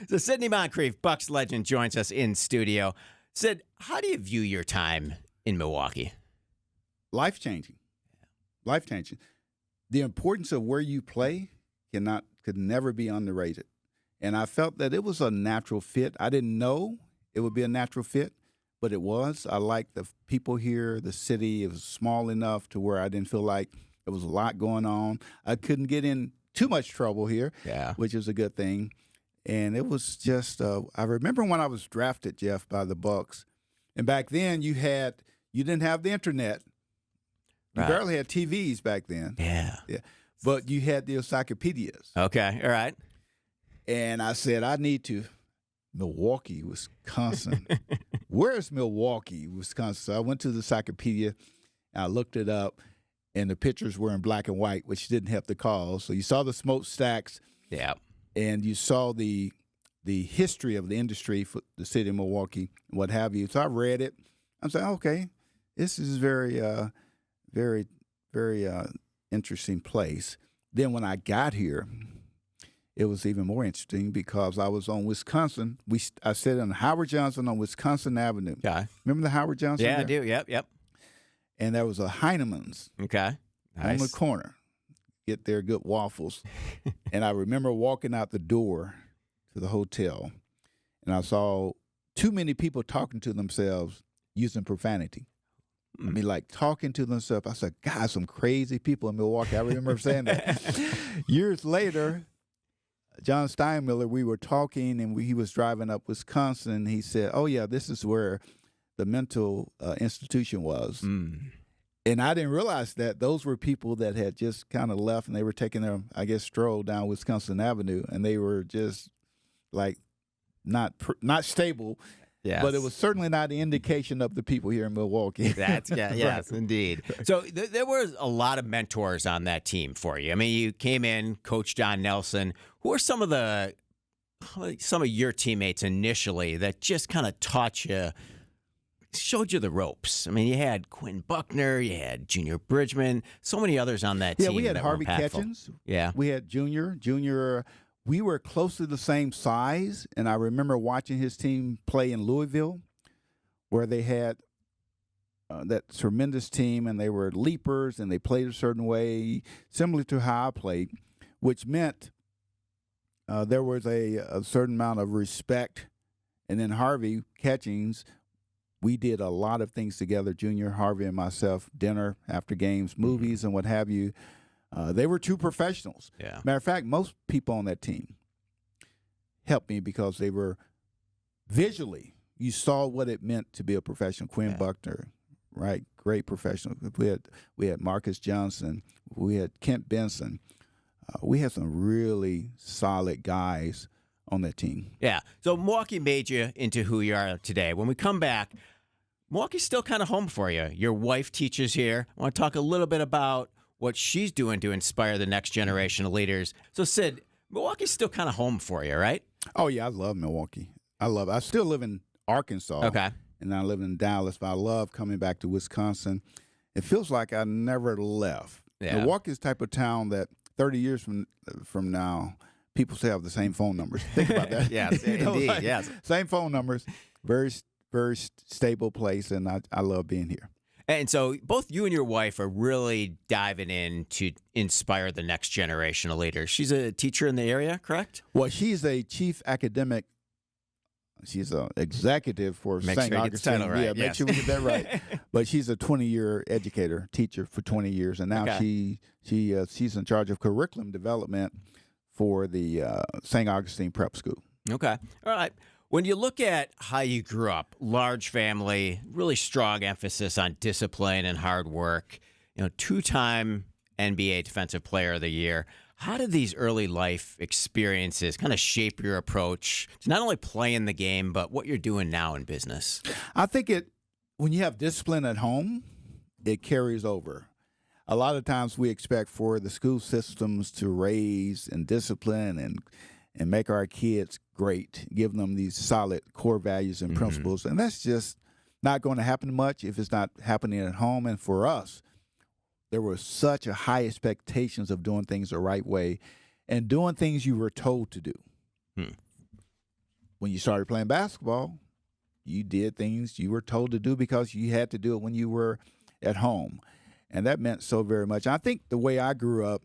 So Sidney Moncrief, Bucks legend, joins us in studio. Sid, how do you view your time in Milwaukee? Life-changing. Life-changing. The importance of where you play could never be underrated. And I felt that it was a natural fit. I didn't know it would be a natural fit, but it was. I liked the people here, the city. It was small enough to where I didn't feel like there was a lot going on. I couldn't get in too much trouble here, which is a good thing. And it was just I remember when I was drafted, Jeff, by the Bucks. And back then you didn't have the internet. You barely had TVs back then. Yeah. But you had the encyclopedias. Okay. All right. And I said, I need to Milwaukee, Wisconsin. Where's Milwaukee, Wisconsin? So I went to the encyclopedia, and I looked it up, and the pictures were in black and white, which didn't help the cause. So you saw the smokestacks. Yeah. And you saw the history of the industry for the city of Milwaukee and what have you. So I read it. I'm saying, okay, this is very, very, very interesting place. Then when I got here, it was even more interesting because I was on Wisconsin. I sat in Howard Johnson on Wisconsin Avenue. Okay. Remember the Howard Johnson? Yeah, there? I do. Yep. And there was a Heinemann's Okay. Nice. on the corner. Get their good waffles. And I remember walking out the door to the hotel, and I saw too many people talking to themselves using profanity. I mean, like talking to themselves. I said, God, some crazy people in Milwaukee. I remember saying that. Years later, John Steinmiller, we were talking, and he was driving up Wisconsin, and he said, oh, yeah, this is where the mental institution was. And I didn't realize that those were people that had just kind of left, and they were taking their, I guess, stroll down Wisconsin Avenue, and they were just like not stable. Yes. But it was certainly not the indication of the people here in Milwaukee. Yes, indeed. So there was a lot of mentors on that team for you. I mean, you came in, Coach John Nelson. Who are some of your teammates initially that just kind of taught you, showed you the ropes? I mean, you had Quinn Buckner, you had Junior Bridgman, so many others on that team. Yeah, we had that Harvey were impactful. Catchings. Yeah. We had Junior. We were close to the same size, and I remember watching his team play in Louisville, where they had that tremendous team, and they were leapers, and they played a certain way, similar to how I played, which meant there was a certain amount of respect. And then Harvey Catchings, we did a lot of things together, Junior, Harvey, and myself, dinner after games, movies, and what have you. They were two professionals. Yeah. Matter of fact, most people on that team helped me because they were visually, you saw what it meant to be a professional. Quinn Buckner, right? Great professional. We had Marcus Johnson. We had Kent Benson. We had some really solid guys on that team. Yeah. So Milwaukee made you into who you are today. When we come back, Milwaukee's still kind of home for you. Your wife teaches here. I want to talk a little bit about what she's doing to inspire the next generation of leaders. So, Sid, Milwaukee's still kind of home for you, right? Oh, yeah, I love Milwaukee. I still live in Arkansas. Okay. And I live in Dallas, but I love coming back to Wisconsin. It feels like I never left. Yeah. Milwaukee's the type of town that 30 years from now, people still have the same phone numbers. Think about that. Yes, indeed, yes. Same phone numbers, very, very stable place, and I love being here. And so both you and your wife are really diving in to inspire the next generation of leaders. She's a teacher in the area, correct? Well, she's a chief academic. She's an executive for Make St. sure you get the Augustine. title right, Yeah, make sure we get that right. But she's a 20-year educator, teacher for 20 years, and now she's in charge of curriculum development for the St. Augustine Prep School. Okay. All right. When you look at how you grew up, large family, really strong emphasis on discipline and hard work, two-time NBA Defensive Player of the Year, how did these early life experiences kind of shape your approach to not only playing the game, but what you're doing now in business? I think when you have discipline at home, it carries over. A lot of times we expect for the school systems to raise and discipline and make our kids great, give them these solid core values and principles. And that's just not going to happen much if it's not happening at home. And for us, there were such a high expectations of doing things the right way and doing things you were told to do. when you started playing basketball, you did things you were told to do because you had to do it when you were at home. And that meant so very much. I think the way I grew up,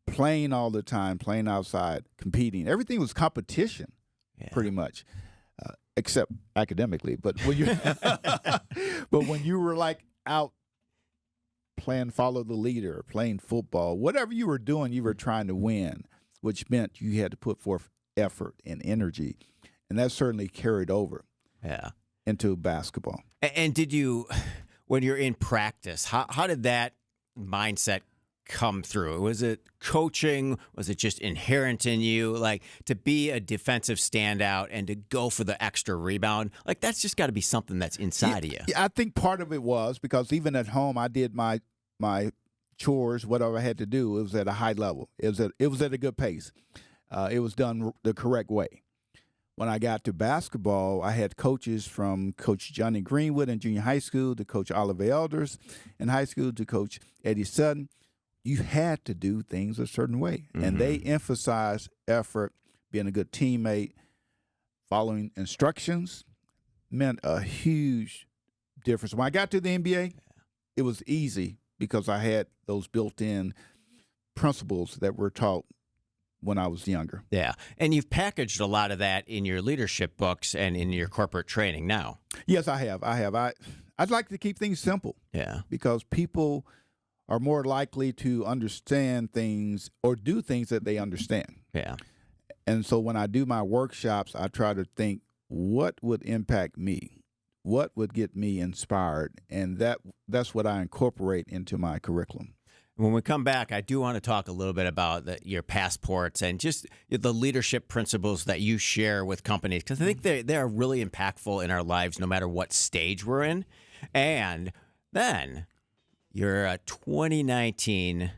playing all the time, playing outside, competing, everything was competition, pretty much, except academically. But when you, but when you were like out playing follow the leader, playing football, whatever you were doing, you were trying to win, which meant you had to put forth effort and energy. And that certainly carried over into basketball. And did you, when you're in practice, how did that mindset come through? Was it coaching? Was it just inherent in you? Like, to be a defensive standout and to go for the extra rebound, like, that's just got to be something that's inside of you. Yeah, I think part of it was because even at home, I did my chores, whatever I had to do. It was at a high level. It was at a good pace. It was done the correct way. When I got to basketball, I had coaches from Coach Johnny Greenwood in junior high school to Coach Oliver Elders in high school to Coach Eddie Sutton. You had to do things a certain way. And they emphasized effort, being a good teammate, following instructions meant a huge difference. When I got to the NBA, it was easy because I had those built-in principles that were taught when I was younger. Yeah. And you've packaged a lot of that in your leadership books and in your corporate training now. Yes, I have. I'd like to keep things simple. Yeah. Because people are more likely to understand things or do things that they understand. Yeah. And so when I do my workshops, I try to think, what would impact me? What would get me inspired? And that's what I incorporate into my curriculum. When we come back, I do want to talk a little bit about your passports and just the leadership principles that you share with companies, because I think they are really impactful in our lives no matter what stage we're in. And then you're a 2019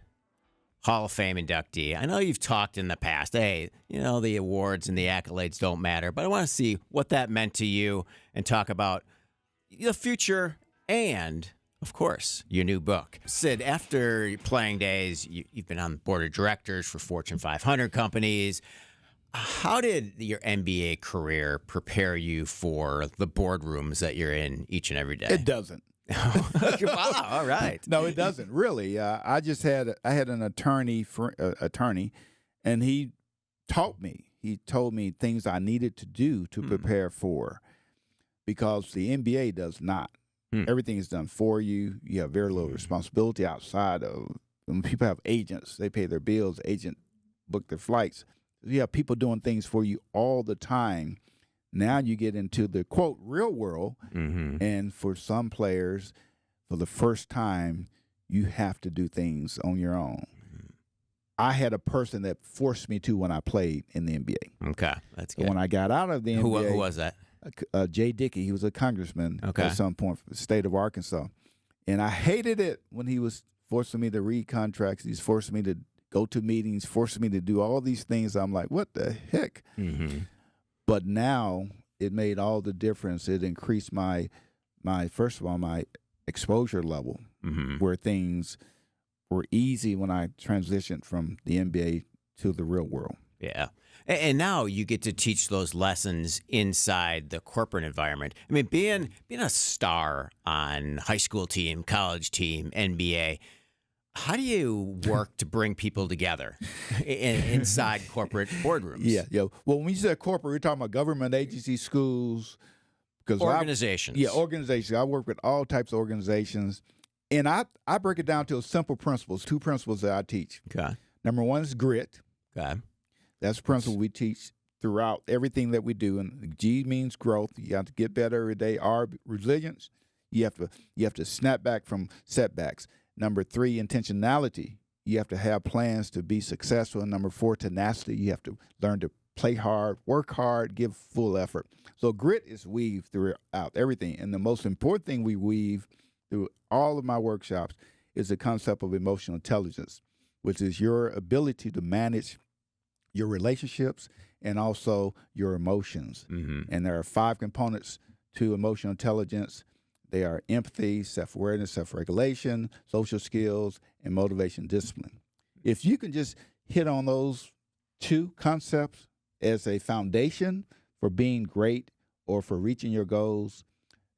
Hall of Fame inductee. I know you've talked in the past, hey, the awards and the accolades don't matter, but I want to see what that meant to you and talk about the future and, of course, your new book. Sid, after your playing days, you've been on the board of directors for Fortune 500 companies. How did your NBA career prepare you for the boardrooms that you're in each and every day? It doesn't. Wow, all right. No, it doesn't really. I had an attorney, and he taught me. He told me things I needed to do to prepare for, because the NBA does not. Everything is done for you. You have very little responsibility outside of when people have agents. They pay their bills. Agent book their flights. You have people doing things for you all the time. Now you get into the, quote, real world, and for some players, for the first time, you have to do things on your own. I had a person that forced me to when I played in the NBA. Okay, that's good. When I got out of the NBA. Who was that? Jay Dickey. He was a congressman at some point for the state of Arkansas. And I hated it when he was forcing me to read contracts. He's forcing me to go to meetings, forcing me to do all these things. I'm like, what the heck? But now it made all the difference. It increased my first of all, my exposure level, where things were easy when I transitioned from the NBA to the real world. Yeah. And now you get to teach those lessons inside the corporate environment. I mean, being a star on high school team, college team, NBA, how do you work to bring people together inside corporate boardrooms? Yeah. Well, when you say corporate, you're talking about government agencies, schools. Organizations. Organizations. I work with all types of organizations. And I break it down to simple principles, 2 principles that I teach. Okay. Number 1 is grit. Okay. That's a principle we teach throughout everything that we do. And G means growth. You have to get better every day. R, resilience. You have to snap back from setbacks. Number 3, intentionality. You have to have plans to be successful. And number 4, tenacity. You have to learn to play hard, work hard, give full effort. So grit is weaved throughout everything. And the most important thing we weave through all of my workshops is the concept of emotional intelligence, which is your ability to manage your relationships and also your emotions. And there are 5 components to emotional intelligence. They are empathy, self-awareness, self-regulation, social skills, and motivation discipline. If you can just hit on those 2 concepts as a foundation, for being great or for reaching your goals,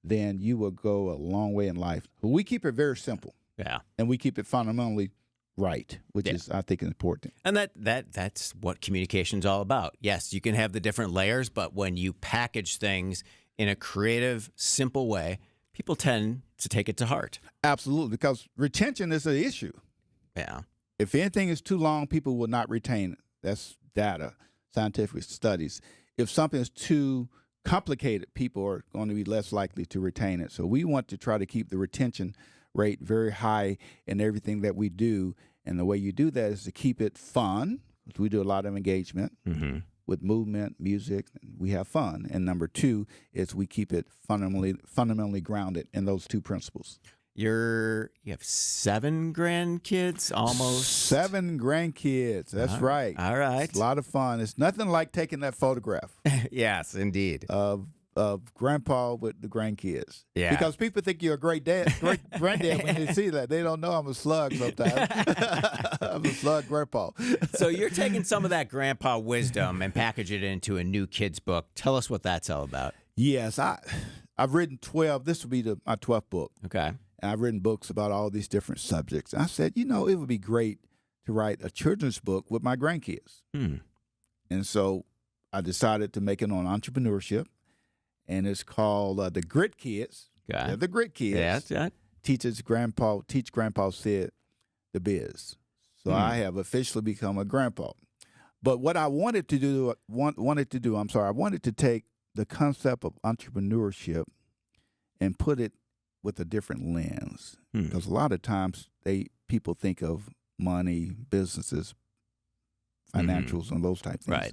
then you will go a long way in life. But we keep it very simple. Yeah. And we keep it fundamentally right, which is, I think, important. And that's what communication's all about. Yes, you can have the different layers, but when you package things in a creative, simple way, people tend to take it to heart. Absolutely, because retention is an issue. Yeah. If anything is too long, people will not retain it. That's data, scientific studies. If something is too complicated, people are going to be less likely to retain it. So we want to try to keep the retention rate very high in everything that we do. And the way you do that is to keep it fun. We do a lot of engagement with movement, music. We have fun. And number two is we keep it fundamentally grounded in those two principles. You have 7 grandkids, almost 7 grandkids. That's right. All right. It's a lot of fun. It's nothing like taking that photograph Yes, indeed. of grandpa with the grandkids. Yeah. Because people think you're a great granddad when they see that. They don't know I'm a slug sometimes. I'm a slug grandpa. So you're taking some of that grandpa wisdom and package it into a new kid's book. Tell us what that's all about. Yes, I've written 12. This will be my 12th book. Okay. And I've written books about all these different subjects. And I said, it would be great to write a children's book with my grandkids. And so I decided to make it on entrepreneurship. And it's called The Grit Kids. Okay. They're the Grit Kids. Yeah. Teach Grandpa Sid the biz. So I have officially become a grandpa. But what I wanted to do, I wanted to take the concept of entrepreneurship and put it with a different lens. Because a lot of times people think of money, businesses, financials, and those type things. Right.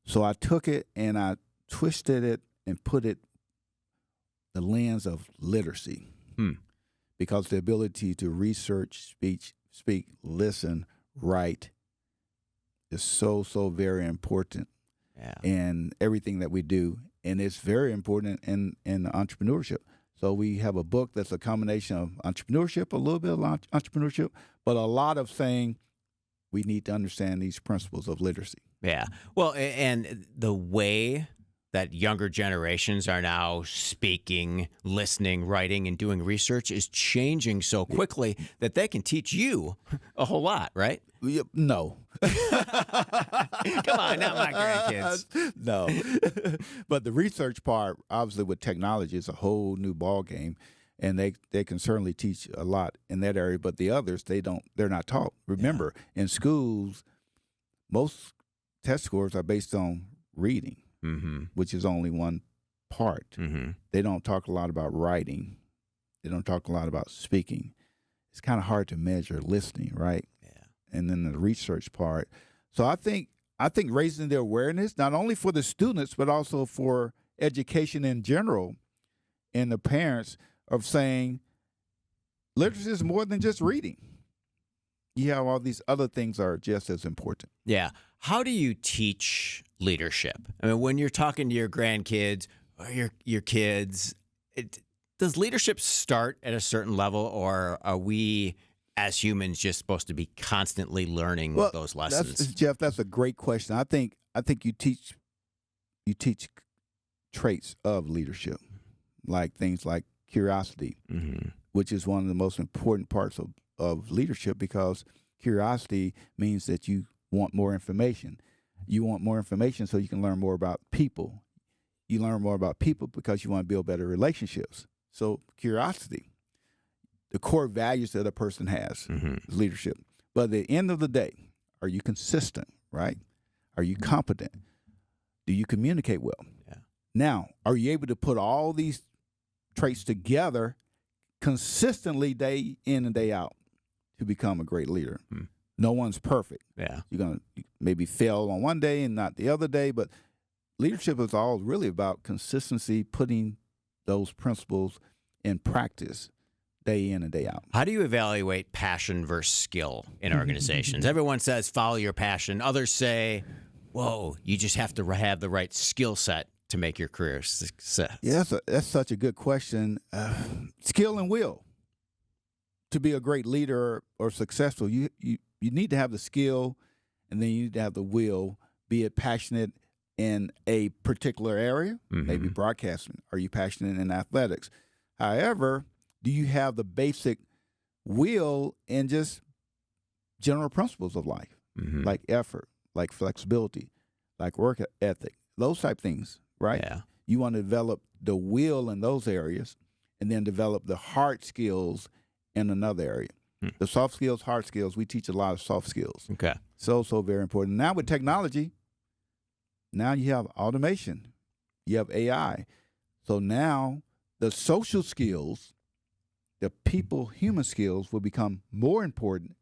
So I took it and I twisted it and put it the lens of literacy. Because the ability to research, speak, listen, write is so very important in everything that we do. And it's very important in entrepreneurship. So we have a book that's a combination of entrepreneurship, a little bit of entrepreneurship, but a lot of saying we need to understand these principles of literacy. Yeah. Well, and the way that younger generations are now speaking, listening, writing, and doing research is changing so quickly that they can teach you a whole lot, right? No. Come on, not my grandkids. No. But the research part, obviously with technology, is a whole new ball game. And they can certainly teach a lot in that area, but the others, they're not taught. Remember, in schools, most test scores are based on reading, which is only one part. They don't talk a lot about writing. They don't talk a lot about speaking. It's kind of hard to measure listening, right? And then the research part. So I think raising the awareness, not only for the students, but also for education in general and the parents, of saying literacy is more than just reading. You have all these other things are just as important. Yeah. How do you teach leadership? I mean, when you're talking to your grandkids or your kids, does leadership start at a certain level, or are we as humans just supposed to be constantly learning those lessons? Jeff, that's a great question. I think you teach traits of leadership, like things like curiosity, which is one of the most important parts of leadership, because curiosity means that you want more information. You want more information so you can learn more about people. You learn more about people because you want to build better relationships. So curiosity, the core values that a person has is leadership. But at the end of the day, are you consistent, right? Are you competent? Do you communicate well? Yeah. Now, are you able to put all these traits together consistently day in and day out to become a great leader? No one's perfect. Yeah. You're going to maybe fail on one day and not the other day, but leadership is all really about consistency, putting those principles in practice day in and day out. How do you evaluate passion versus skill in organizations? Everyone says follow your passion. Others say, whoa, you just have to have the right skill set to make your career success. Yeah, that's such a good question. Skill and will. To be a great leader or successful, you need to have the skill, and then you need to have the will, be it passionate in a particular area, maybe broadcasting? Are you passionate in athletics? However, do you have the basic will and just general principles of life, like effort, like flexibility, like work ethic, those type things, right? Yeah. You want to develop the will in those areas and then develop the hard skills in another area. The soft skills, hard skills, we teach a lot of soft skills. Okay. So very important. Now with technology, now you have automation, you have AI. So now the social skills, the human skills will become more important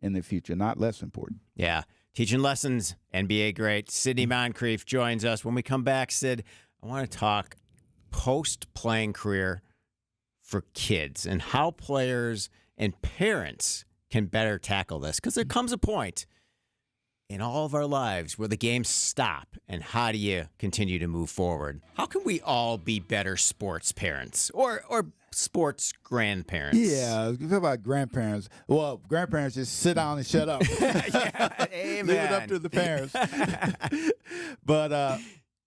in the future, not less important. Yeah. Teaching lessons, NBA great. Sidney Moncrief joins us. When we come back, Sid, I want to talk post-playing career for kids and how players and parents can better tackle this. Because there comes a point in all of our lives where the games stop, and how do you continue to move forward? How can we all be better sports parents or sports grandparents? Yeah, talk about grandparents. Well, grandparents just sit down and shut up. Yeah, amen. Leave it up to the parents. But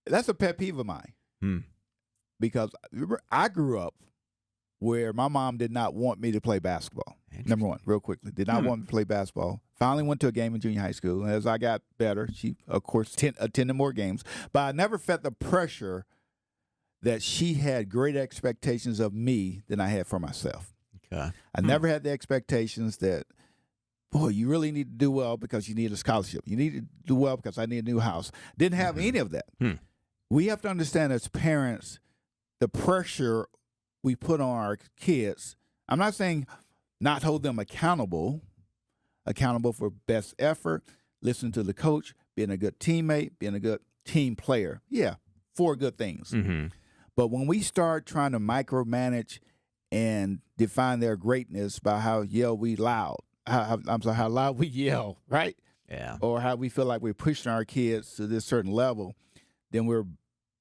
that's a pet peeve of mine. Because I grew up where my mom did not want me to play basketball. Number one, real quickly, did not want me to play basketball. Finally went to a game in junior high school. And as I got better, she, of course, attended more games. But I never felt the pressure that she had greater expectations of me than I had for myself. Okay. I never had the expectations that, boy, you really need to do well because you need a scholarship. You need to do well because I need a new house. Didn't have any of that. We have to understand as parents the pressure we put on our kids. I'm not saying not hold them accountable for best effort, listen to the coach, being a good teammate, being a good team player. Yeah, 4 good things. But when we start trying to micromanage and define their greatness by how loud, how loud we yell, right? Yeah. Or how we feel like we're pushing our kids to this certain level, then we're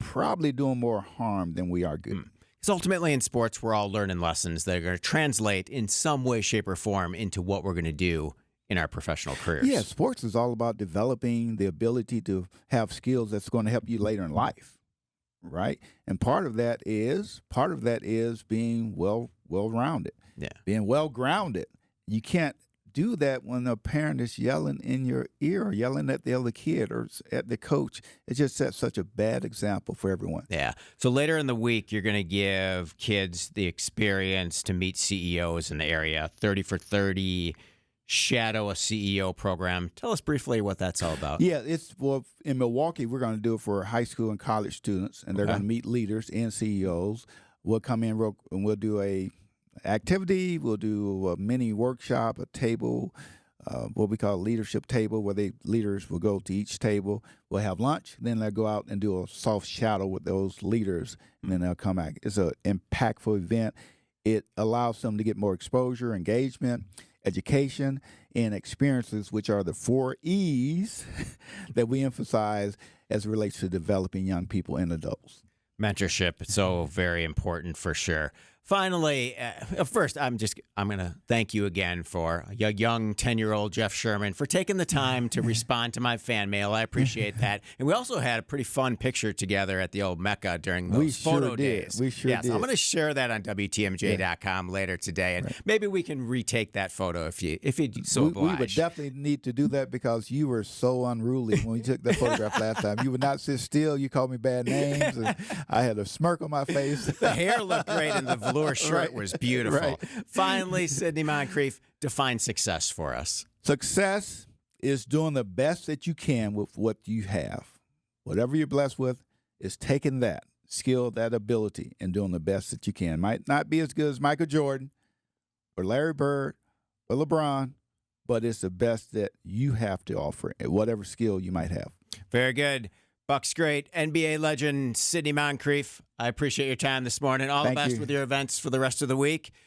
probably doing more harm than we are good. Because ultimately in sports, we're all learning lessons that are going to translate in some way, shape, or form into what we're going to do in our professional careers. Yeah, sports is all about developing the ability to have skills that's going to help you later in life, right? And part of that is being well-rounded. Yeah. Being well-grounded. You can't do that when a parent is yelling in your ear or yelling at the other kid or at the coach. It just sets such a bad example for everyone. Yeah. So later in the week, you're going to give kids the experience to meet CEOs in the area. 30 for 30, Shadow a CEO program. Tell us briefly what that's all about. Yeah, in Milwaukee, we're going to do it for high school and college students, and they're going to meet leaders and CEOs. We'll come in and we'll do a activity. We'll do a mini workshop, a table, what we call a leadership table, where leaders will go to each table. We'll have lunch. Then they'll go out and do a soft shadow with those leaders, and then they'll come back. It's an impactful event. It allows them to get more exposure, engagement, education, and experiences, which are the 4 E's that we emphasize as it relates to developing young people and adults. Mentorship, so very important for sure. Finally, first, I'm going to thank you again for a young 10-year-old Jeff Sherman for taking the time to respond to my fan mail. I appreciate that. And we also had a pretty fun picture together at the old Mecca during those photo days. We sure did. I'm going to share that on WTMJ.com later today, and maybe we can retake that photo if you so oblige. We would definitely need to do that because you were so unruly when we took that photograph last time. You would not sit still. You called me bad names, and I had a smirk on my face. The hair looked great, and the velour shirt was beautiful. Right. Finally, Sidney Moncrief, define success for us. Success is doing the best that you can with what you have. Whatever you're blessed with is taking that skill, that ability, and doing the best that you can. Might not be as good as Michael Jordan or Larry Bird or LeBron, but it's the best that you have to offer at whatever skill you might have. Very good. Bucks great, NBA legend Sidney Moncrief. I appreciate your time this morning. All the best with your events for the rest of the week.